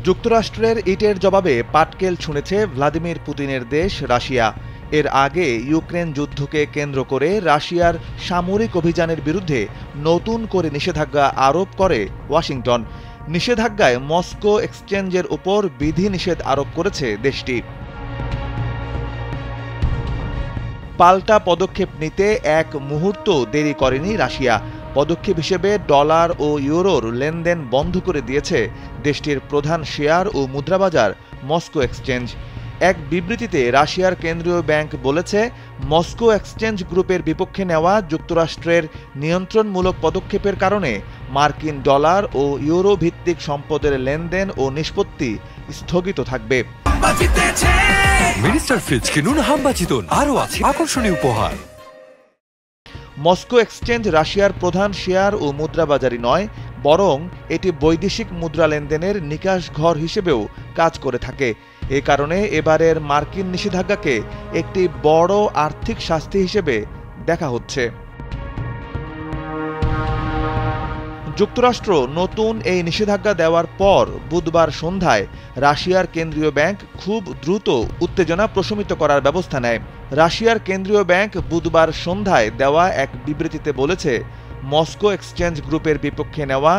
যুক্তরাষ্ট্রের ইটের জবাবে পাটকেল ছুঁড়েছে ভ্লাদিমির পুতিনের দেশ রাশিয়া। এর আগে ইউক্রেন যুদ্ধকে কেন্দ্র করে রাশিয়ার সামরিক অভিযানের বিরুদ্ধে নতুন করে নিষেধাজ্ঞা আরোপ করে ওয়াশিংটন। নিষেধাজ্ঞায় মস্কো এক্সচেঞ্জের উপর বিধিনিষেধ আরোপ করেছে দেশটি। পাল্টা পদক্ষেপ নিতে এক মুহূর্ত দেরি করেনি রাশিয়া। পদক্ষেপ হিসেবে ডলার ও ইউরোর লেনদেন বন্ধ করে দিয়েছে দেশটির প্রধান শেয়ার ও মুদ্রাবাজার মস্কো এক্সচেঞ্জ। এক বিবৃতিতে রাশিয়ার কেন্দ্রীয় ব্যাংক বলেছে, মস্কো এক্সচেঞ্জ গ্রুপের বিপক্ষে নেওয়া যুক্তরাষ্ট্রের নিয়ন্ত্রণমূলক পদক্ষেপের কারণে মার্কিন ডলার ও ইউরো ভিত্তিক সম্পদের লেনদেন ও নিষ্পত্তি স্থগিত থাকবে। মিনিস্টার ফ্রিজ কিনুন, হাম্বা জিতুন, আরও আছে আকর্ষণীয় উপহার। মস্কো এক্সচেঞ্জ রাশিয়ার প্রধান শেয়ার ও মুদ্রাবাজারই নয়, বরং এটি বৈদেশিক মুদ্রা লেনদেনের নিকাশ ঘর হিসেবেও কাজ করে থাকে। এ কারণে এবারের মার্কিন নিষেধাজ্ঞাকে একটি বড় আর্থিক শাস্তি হিসেবে দেখা হচ্ছে। যুক্তরাষ্ট্র নতুন এই নিষেধাজ্ঞা দেওয়ার পর বুধবার সন্ধ্যায় রাশিয়ার কেন্দ্রীয় ব্যাংক খুব দ্রুত উত্তেজনা প্রশমিত করার ব্যবস্থা নেয়। রাশিয়ার কেন্দ্রীয় ব্যাংক বুধবার সন্ধ্যায় দেওয়া এক বিবৃতিতে বলেছে, মস্কো এক্সচেঞ্জ গ্রুপের বিপক্ষে নেওয়া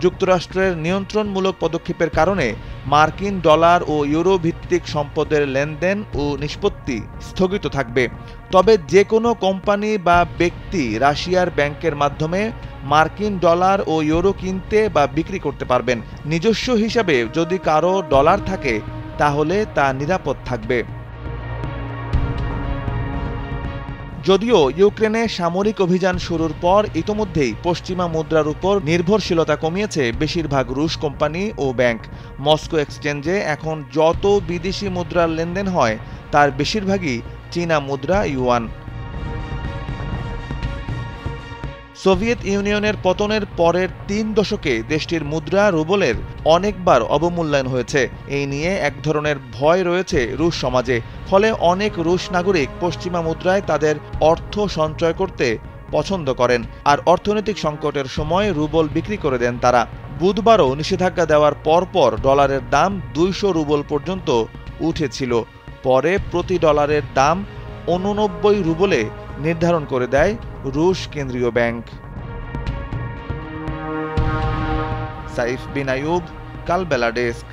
যুক্তরাষ্ট্রের নিয়ন্ত্রণমূলক পদক্ষেপের কারণে মার্কিন ডলার ও ইউরো ভিত্তিক সম্পদের লেনদেন ও নিষ্পত্তি স্থগিত থাকবে। তবে যে কোনো কোম্পানি বা ব্যক্তি রাশিয়ার ব্যাংকের মাধ্যমে মার্কিন ডলার ও ইউরো কিনতে বা বিক্রি করতে পারবেন। নিজস্ব হিসাবে যদি কারো ডলার থাকে তাহলে তা নিরাপদ থাকবে। যদিও ইউক্রেনে সামরিক অভিযান শুরুর পর ইতোমধ্যেই পশ্চিমা মুদ্রার উপর নির্ভরশীলতা কমিয়েছে বেশিরভাগ রুশ কোম্পানি ও ব্যাংক। মস্কো এক্সচেঞ্জে এখন যত বিদেশি মুদ্রার লেনদেন হয় তার বেশিরভাগই চীনা মুদ্রা ইউয়ান। সোভিয়েত ইউনিয়নের পতনের পরের ৩ দশকে দেশটির মুদ্রা রুবলের অনেকবার অবমূল্যায়ন হয়েছে। এই নিয়ে এক ধরনের ভয় রয়েছে রুশ সমাজে। ফলে অনেক রুশ নাগরিক পশ্চিমা মুদ্রায় তাদের অর্থ সঞ্চয় করতে পছন্দ করেন, আর অর্থনৈতিক সংকটের সময় রুবল বিক্রি করে দেন তারা। বুধবারও নিষেধাজ্ঞা দেওয়ার পরপর ডলারের দাম ২০০ রুবল পর্যন্ত উঠেছিল। পরে প্রতি ডলারের দাম ৮৯ রুবলে নির্ধারণ করে দেয় রুশ কেন্দ্রীয় ব্যাংক। সাইফ বিন আইয়ুব, কালবেলা ডেস্ক।